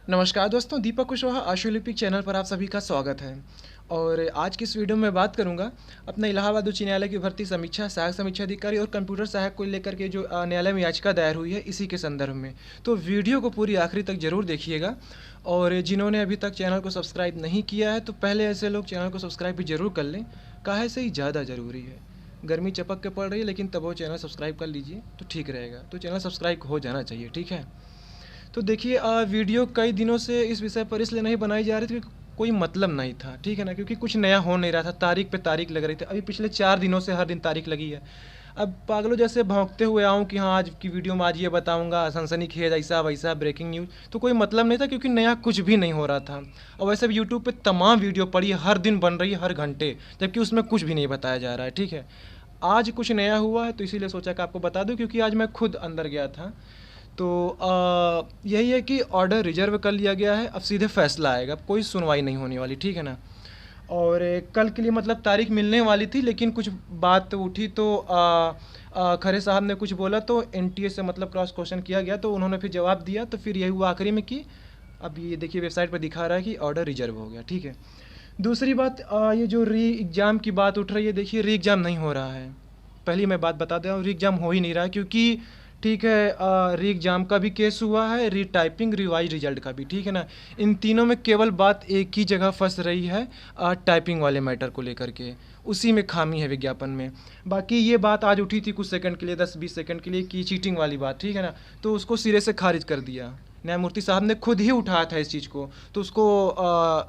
नमस्कार दोस्तों, दीपक कुशवाहा आशुलिपिक चैनल पर आप सभी का स्वागत है। और आज की इस वीडियो में बात करूंगा अपना इलाहाबाद उच्च न्यायालय की भर्ती समीक्षा, सहायक समीक्षा अधिकारी और कंप्यूटर सहायक को लेकर के जो न्यायालय में याचिका दायर हुई है, इसी के संदर्भ में। तो वीडियो को पूरी आखिरी तक जरूर देखिएगा। और जिन्होंने अभी तक चैनल को सब्सक्राइब नहीं किया है, तो पहले ऐसे लोग चैनल को सब्सक्राइब भी जरूर कर लें, काहे से ही ज़्यादा ज़रूरी है। गर्मी चपक के पड़ रही है, लेकिन तब वो चैनल सब्सक्राइब कर लीजिए तो ठीक रहेगा। तो चैनल सब्सक्राइब हो जाना चाहिए, ठीक है। तो देखिए, वीडियो कई दिनों से इस विषय पर इसलिए नहीं बनाई जा रही थी क्योंकि कोई मतलब नहीं था, ठीक है ना, क्योंकि कुछ नया हो नहीं रहा था। तारीख पे तारीख लग रही थी। अभी पिछले 4 दिनों से हर दिन तारीख लगी है। अब पागलों जैसे भौंकते हुए आऊँ कि हाँ, आज की वीडियो में आज ये बताऊंगा, सनसनीखेज ऐसा वैसा ब्रेकिंग न्यूज़, तो कोई मतलब नहीं था क्योंकि नया कुछ भी नहीं हो रहा था। और वैसे भी यूट्यूब पे तमाम वीडियो पड़ी है, हर दिन बन रही है, हर घंटे, जबकि उसमें कुछ भी नहीं बताया जा रहा है, ठीक है। आज कुछ नया हुआ है तो इसीलिए सोचा कि आपको बता दूं, क्योंकि आज मैं खुद अंदर गया था। तो यही है कि ऑर्डर रिजर्व कर लिया गया है। अब सीधे फैसला आएगा, अब कोई सुनवाई नहीं होने वाली, ठीक है ना। और कल के लिए मतलब तारीख मिलने वाली थी, लेकिन कुछ बात उठी तो खरे साहब ने कुछ बोला तो एनटीए से मतलब क्रॉस क्वेश्चन किया गया, तो उन्होंने फिर जवाब दिया। तो फिर यही हुआ आखिरी में कि अब ये देखिए वेबसाइट पर दिखा रहा है कि ऑर्डर रिजर्व हो गया, ठीक है। दूसरी बात, ये जो री एग्ज़ाम की बात उठ रही है, देखिए री एग्ज़ाम नहीं हो रहा है। पहली मैं बात बता दे रहा हूँ, री एग्ज़ाम हो ही नहीं रहा है, क्योंकि ठीक है, री एग्ज़ाम का भी केस हुआ है, री टाइपिंग रिवाइज रिजल्ट का भी, ठीक है ना। इन तीनों में केवल बात एक ही जगह फंस रही है, टाइपिंग वाले मैटर को लेकर के। उसी में खामी है विज्ञापन में। बाकी ये बात आज उठी थी कुछ सेकंड के लिए, 10-20 सेकंड के लिए, कि चीटिंग वाली बात, ठीक है ना। तो उसको सिरे से खारिज कर दिया न्यायमूर्ति साहब ने, खुद ही उठाया था इस चीज़ को। तो उसको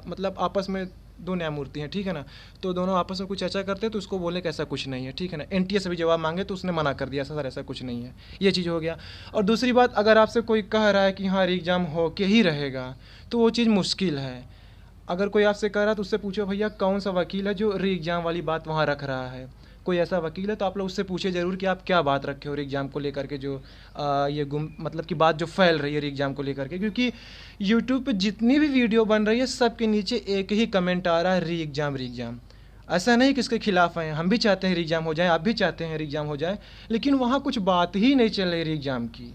मतलब आपस में दो न्यायमूर्ति हैं, ठीक है ना, तो दोनों आपस में कुछ चर्चा करते हैं, तो उसको बोले कि ऐसा कुछ नहीं है, ठीक है ना। एनटीए से भी जवाब मांगे तो उसने मना कर दिया, सर ऐसा कुछ नहीं है। ये चीज़ हो गया। और दूसरी बात, अगर आपसे कोई कह रहा है कि हाँ री एग्ज़ाम हो के ही रहेगा, तो वो चीज़ मुश्किल है। अगर कोई आपसे कह रहा है तो उससे पूछो भैया कौन सा वकील है जो री एग्ज़ाम वाली बात वहाँ रख रहा है। कोई ऐसा वकील है तो आप लोग उससे पूछे ज़रूर कि आप क्या बात रखे हो री एग्ज़ाम को लेकर के, जो ये गुम मतलब कि बात जो फैल रही है री एग्ज़ाम को लेकर के। क्योंकि यूट्यूब पे जितनी भी वीडियो बन रही है, सब के नीचे एक ही कमेंट आ रहा है, री एग्ज़ाम री एग्ज़ाम। ऐसा नहीं कि इसके खिलाफ हैं, हम भी चाहते हैं री एग्ज़ाम हो जाए, आप भी चाहते हैं री एग्ज़ाम हो जाए, लेकिन वहाँ कुछ बात ही नहीं चल रही री एग्ज़ाम की।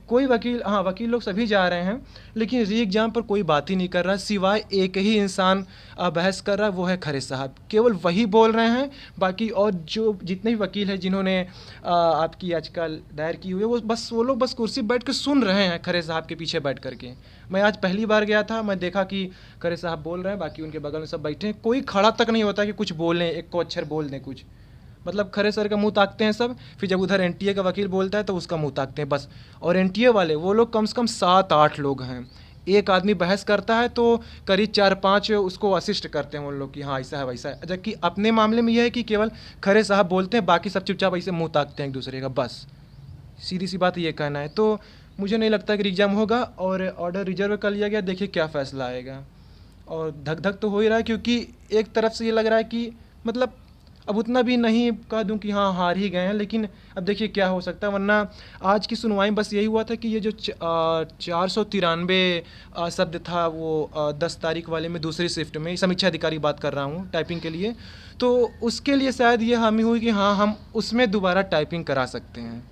कोई वकील, हाँ वकील लोग सभी जा रहे हैं, लेकिन री एग्ज़ाम पर कोई बात ही नहीं कर रहा, सिवाय एक ही इंसान बहस कर रहा है, वो है खरे साहब। केवल वही बोल रहे हैं। बाकी और जो जितने भी वकील हैं जिन्होंने आपकी याचिका दायर की हुई है, वो लोग बस कुर्सी बैठ के सुन रहे हैं खरे साहब के पीछे बैठ करके। मैं आज पहली बार गया था, मैं देखा कि खरे साहब बोल रहे हैं, बाकी उनके बगल में सब बैठे हैं। कोई खड़ा तक नहीं होता कि कुछ बोलें, एक को अक्षर बोल दें कुछ। मतलब खरे सर का मुंह ताकते हैं सब, फिर जब उधर एनटीए का वकील बोलता है तो उसका मुंह ताकते हैं बस। और एनटीए वाले वो लोग कम से कम 7-8 लोग हैं। एक आदमी बहस करता है तो करीब 4-5 उसको असिस्ट करते हैं उन लोग कि हाँ ऐसा है वैसा है। जबकि अपने मामले में यह है कि केवल खरे साहब बोलते हैं, बाकी सब चुपचाप ऐसे मुँह ताकते हैं एक दूसरे का, बस। सीधी सी बात ये कहना है। तो मुझे नहीं लगता कि एग्ज़ाम होगा, और ऑर्डर रिजर्व कर लिया गया, देखिए क्या फ़ैसला आएगा। और धक धक तो हो ही रहा है, क्योंकि एक तरफ से ये लग रहा है कि मतलब अब उतना भी नहीं कह दूं कि हाँ हार ही गए हैं, लेकिन अब देखिए क्या हो सकता है। वरना आज की सुनवाई बस यही हुआ था कि ये जो 493 शब्द था, वो 10 तारीख वाले में दूसरी शिफ्ट में, समीक्षा अधिकारी की बात कर रहा हूँ टाइपिंग के लिए, तो उसके लिए शायद ये हामी हुई कि हाँ हम उसमें दोबारा टाइपिंग करा सकते हैं।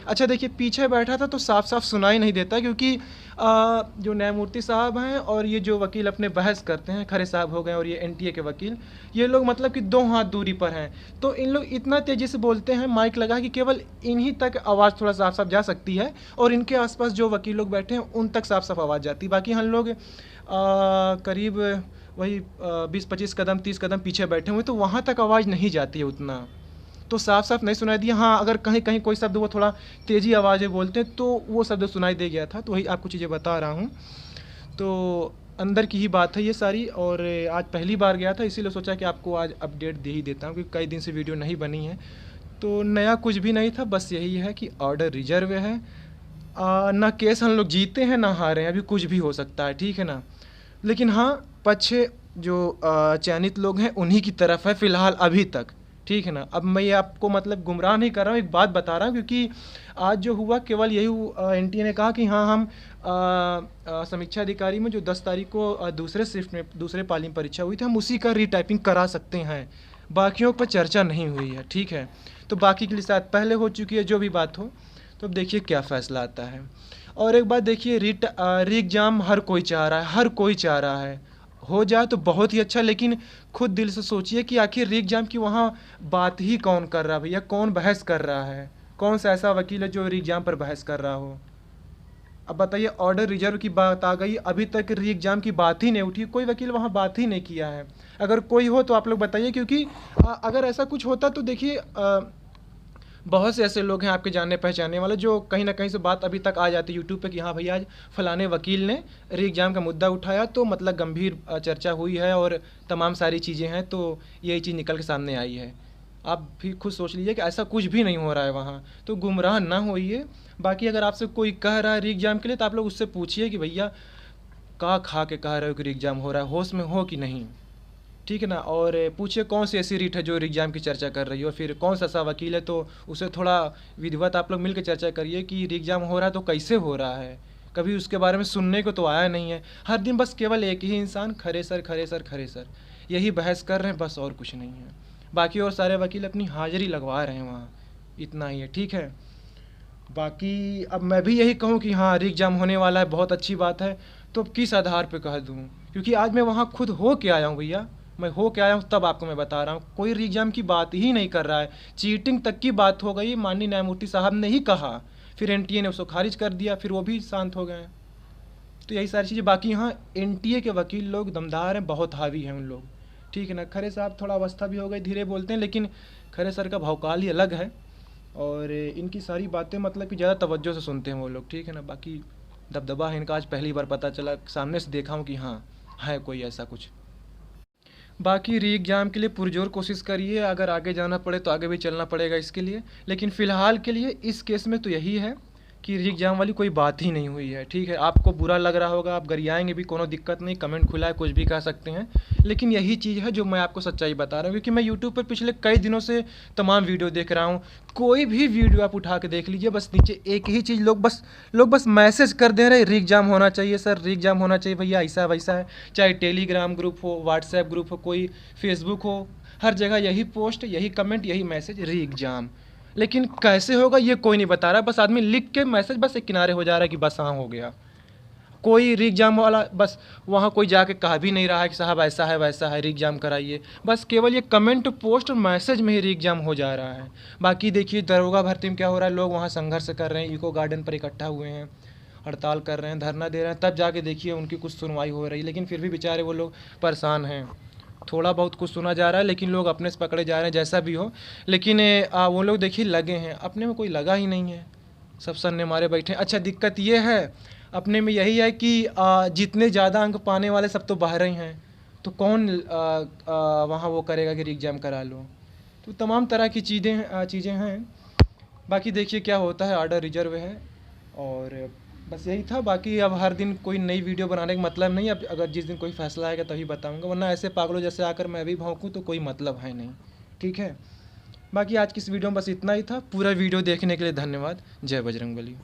अच्छा देखिए, पीछे बैठा था तो साफ साफ सुनाई नहीं देता, क्योंकि जो न्यायमूर्ति साहब हैं और ये जो वकील अपने बहस करते हैं, खरे साहब हो गए और ये एनटीए के वकील, ये लोग मतलब कि 2 हाथ दूरी पर हैं। तो इन लोग इतना तेज़ी से बोलते हैं, माइक लगा कि केवल इन्हीं तक आवाज़ थोड़ा साफ साफ जा सकती है, और इनके आसपास जो वकील लोग बैठे हैं उन तक साफ साफ आवाज़ जाती है। बाकी हम लोग करीब वही 20-25 कदम 30 कदम पीछे बैठे हुए, तो वहाँ तक आवाज़ नहीं जाती है उतना, तो साफ साफ नहीं सुनाई दिया। हाँ अगर कहीं कहीं कोई शब्द वो थोड़ा तेज़ी आवाज़ में बोलते हैं तो वो शब्द सुनाई दे गया था, तो वही आपको चीज़ें बता रहा हूँ। तो अंदर की ही बात है ये सारी, और आज पहली बार गया था, इसीलिए सोचा कि आपको आज अपडेट दे ही देता हूँ, क्योंकि कई दिन से वीडियो नहीं बनी है। तो नया कुछ भी नहीं था, बस यही है कि ऑर्डर रिजर्व है। ना केस हम लोग जीते हैं ना हारे हैं, अभी कुछ भी हो सकता है, ठीक है ना। लेकिन हाँ, पक्ष जो चयनित लोग हैं उन्हीं की तरफ है फ़िलहाल अभी तक, ठीक है ना। अब मैं ये आपको मतलब गुमराह नहीं कर रहा हूँ, एक बात बता रहा हूँ, क्योंकि आज जो हुआ केवल यही एनटीए ने कहा कि हाँ हम समीक्षा अधिकारी में जो 10 तारीख को दूसरे शिफ्ट में दूसरे पाली में परीक्षा हुई थी, हम उसी का रीटाइपिंग करा सकते हैं। बाकियों पर चर्चा नहीं हुई है, ठीक है। तो बाकी के लिए शायद पहले हो चुकी है, जो भी बात हो। तो अब देखिए क्या फ़ैसला आता है। और एक बात देखिए, री एग्ज़ाम हर कोई चाह रहा है, हर कोई चाह रहा है। हो जाए तो बहुत ही अच्छा, लेकिन खुद दिल से सोचिए कि आखिर री एग्ज़ाम की वहाँ बात ही कौन कर रहा है भैया, कौन बहस कर रहा है? कौन सा ऐसा वकील है जो री एग्ज़ाम पर बहस कर रहा हो? अब बताइए, ऑर्डर रिजर्व की बात आ गई, अभी तक री एग्ज़ाम की बात ही नहीं उठी, कोई वकील वहाँ बात ही नहीं किया है। अगर कोई हो तो आप लोग बताइए, क्योंकि अगर ऐसा कुछ होता तो देखिए, बहुत से ऐसे लोग हैं आपके जानने पहचानने वाले जो कहीं ना कहीं से बात अभी तक आ जाती है यूट्यूब पे कि हाँ भैया आज फलाने वकील ने री एग्ज़ाम का मुद्दा उठाया, तो मतलब गंभीर चर्चा हुई है और तमाम सारी चीज़ें हैं, तो यही चीज़ निकल के सामने आई है। आप भी खुद सोच लीजिए कि ऐसा कुछ भी नहीं हो रहा है वहाँ, तो गुमराह ना होइए। बाकी अगर आपसे कोई कह रहा है री एग्ज़ाम के लिए, तो आप लोग उससे पूछिए कि भैया का खा के कह रहे हो कि री एग्ज़ाम हो रहा है, होश में हो कि नहीं, ठीक है ना? और पूछिए कौन सी ऐसी रीट है जो एग्ज़ाम की चर्चा कर रही हो, फिर कौन सा ऐसा वकील है, तो उसे थोड़ा विधिवत आप लोग मिलकर चर्चा करिए कि एग्ज़ाम हो रहा है तो कैसे हो रहा है। कभी उसके बारे में सुनने को तो आया नहीं है। हर दिन बस केवल एक ही इंसान खरे सर खरे सर खरे सर यही बहस कर रहे हैं, बस और कुछ नहीं है। बाकी और सारे वकील अपनी हाजिरी लगवा रहे हैं वहाँ, इतना ही है, ठीक है। बाकी अब मैं भी यही कहूँ कि हाँ री एग्ज़ाम होने वाला है, बहुत अच्छी बात है, तो अब किस आधार पे कह दूँ? क्योंकि आज मैं वहाँ खुद हो के आया हूँ भैया, मैं हो के आया हूँ तब आपको मैं बता रहा हूँ। कोई री एग्ज़ाम की बात ही नहीं कर रहा है, चीटिंग तक की बात हो गई, माननीय न्यायमूर्ति साहब ने ही कहा, फिर एनटीए ने उसको खारिज कर दिया, फिर वो भी शांत हो गए। तो यही सारी चीज़ें। बाकी हाँ, एनटीए के वकील लोग दमदार हैं, बहुत हावी हैं उन लोग, ठीक है ना। खरे साहब थोड़ा अवस्था भी हो गई, धीरे बोलते हैं, लेकिन खरे सर का भौकाल ही अलग है, और इनकी सारी बातें मतलब कि ज़्यादा तवज्जो से सुनते हैं वो लोग, ठीक है ना। बाकी दबदबा है इनका, आज पहली बार पता चला, सामने से देखा हूँ कि हाँ है कोई ऐसा कुछ। बाकी री एग्ज़ाम के लिए पुरजोर कोशिश करिए, अगर आगे जाना पड़े तो आगे भी चलना पड़ेगा इसके लिए, लेकिन फ़िलहाल के लिए इस केस में तो यही है कि री एग्ज़ाम वाली कोई बात ही नहीं हुई है, ठीक है। आपको बुरा लग रहा होगा, आप गरियाएंगे भी, कोनो दिक्कत नहीं, कमेंट खुला है, कुछ भी कह सकते हैं, लेकिन यही चीज़ है जो मैं आपको सच्चाई बता रहा हूँ, क्योंकि मैं यूट्यूब पर पिछले कई दिनों से तमाम वीडियो देख रहा हूँ। कोई भी वीडियो आप उठा के देख लीजिए, बस नीचे एक ही चीज़, लोग बस मैसेज कर दे रहे हैं, री एग्ज़ाम होना चाहिए सर, री एग्ज़ाम होना चाहिए भैया, ऐसा वैसा है। चाहे टेलीग्राम ग्रुप हो, व्हाट्सएप ग्रुप हो, कोई फेसबुक हो, हर जगह यही पोस्ट, यही कमेंट, यही मैसेज, री एग्ज़ाम। लेकिन कैसे होगा ये कोई नहीं बता रहा, बस आदमी लिख के मैसेज बस एक किनारे हो जा रहा है कि बस हाँ हो गया। कोई री एग्ज़ाम वाला बस वहाँ कोई जाके कह भी नहीं रहा है कि साहब ऐसा है वैसा है, री एग्ज़ाम कराइए। बस केवल ये कमेंट पोस्ट और मैसेज में ही री एग्ज़ाम हो जा रहा है। बाकी देखिए दरोगा भर्ती में क्या हो रहा है, लोग वहाँ संघर्ष कर रहे हैं, इको गार्डन पर इकट्ठा हुए हैं, हड़ताल कर रहे हैं, धरना दे रहे हैं, तब जाके देखिए उनकी कुछ सुनवाई हो रही है, लेकिन फिर भी बेचारे वो लोग परेशान हैं। थोड़ा बहुत कुछ सुना जा रहा है, लेकिन लोग अपने से पकड़े जा रहे हैं, जैसा भी हो। लेकिन वो लोग देखिए लगे हैं, अपने में कोई लगा ही नहीं है, सब सन्ने मारे बैठे हैं। अच्छा दिक्कत ये है अपने में यही है कि जितने ज़्यादा अंक पाने वाले सब तो बाहर ही हैं, तो कौन वहाँ वो करेगा कि एग्ज़ाम करा लो। तो तमाम तरह की चीज़ें हैं। बाकी देखिए क्या होता है, ऑर्डर रिजर्व है, और बस यही था। बाकी अब हर दिन कोई नई वीडियो बनाने का मतलब नहीं, अब अगर जिस दिन कोई फैसला आएगा तभी बताऊंगा, वरना ऐसे पागलों जैसे आकर मैं भी भौंकूँ तो कोई मतलब है नहीं, ठीक है। बाकी आज की इस वीडियो में बस इतना ही था। पूरा वीडियो देखने के लिए धन्यवाद। जय बजरंगबली।